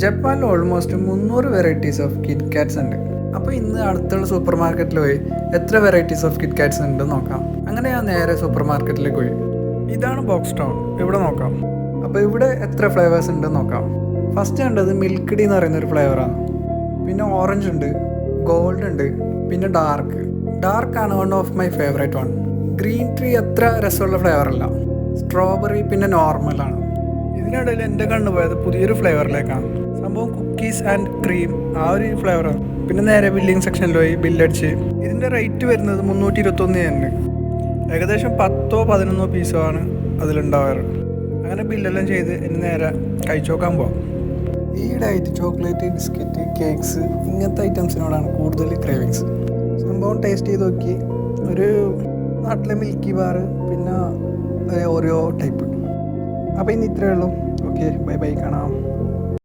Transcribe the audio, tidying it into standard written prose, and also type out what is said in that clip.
ജപ്പാനിൽ almost 300 varieties of kit Katz ഉണ്ട്. അപ്പോൾ ഇന്ന് അടുത്തുള്ള സൂപ്പർ മാർക്കറ്റിൽ പോയി എത്ര വെറൈറ്റീസ് ഓഫ് കിറ്റ് കാറ്റ്സ് ഉണ്ട് നോക്കാം. അങ്ങനെ ഞാൻ നേരെ സൂപ്പർ മാർക്കറ്റിലേക്ക് പോയി. ഇതാണ് ബോക്സ് ടൗൺ. ഇവിടെ നോക്കാം. അപ്പോൾ ഇവിടെ എത്ര ഫ്ലേവേഴ്സ് ഉണ്ടെന്ന് നോക്കാം. ഫസ്റ്റ് കണ്ടത് മിൽക്ക് ഡി എന്ന് പറയുന്ന ഒരു ഫ്ലേവറാണ്. പിന്നെ ഓറഞ്ച് ഉണ്ട്, ഗോൾഡ് ഉണ്ട്, പിന്നെ ഡാർക്കാണ് one of my favourite one. Green tea അത്ര രസമുള്ള ഫ്ലേവറല്ല. സ്ട്രോബെറി പിന്നെ നോർമലാണ്. ഇതിനിടയിൽ എൻ്റെ കണ്ടുപോയത് പുതിയൊരു ഫ്ലേവറിലേക്കാണ്. സംഭവം കുക്കീസ് ആൻഡ് ക്രീം, ആ ഒരു ഫ്ലേവറാണ്. പിന്നെ നേരെ ബില്ലിങ് സെക്ഷനിൽ പോയി ബില്ലടിച്ച് ഇതിൻ്റെ റേറ്റ് വരുന്നത് 321 തന്നെ. ഏകദേശം 10-11 പീസോ ആണ് അതിലുണ്ടാവാറ്. അങ്ങനെ ബില്ലെല്ലാം ചെയ്ത് ഇനി നേരെ കഴിച്ചു നോക്കാൻ പോവാം. ഈയിടെയായിട്ട് ചോക്ലേറ്റ്, ബിസ്ക്കറ്റ്, കേക്ക്സ് ഇങ്ങനത്തെ ഐറ്റംസിനോടാണ് കൂടുതൽ ക്രേവിങ്സ്. സംഭവം ടേസ്റ്റ് ചെയ്ത് നോക്കി. ഒരു നാട്ടിലെ മിൽക്കി ബാർ, പിന്നെ ഓരോ ടൈപ്പ്. അപ്പോൾ ഇന്ന് ഇത്രയേ ഉള്ളൂ. ഓക്കെ, ബൈ ബൈ, കാണാം.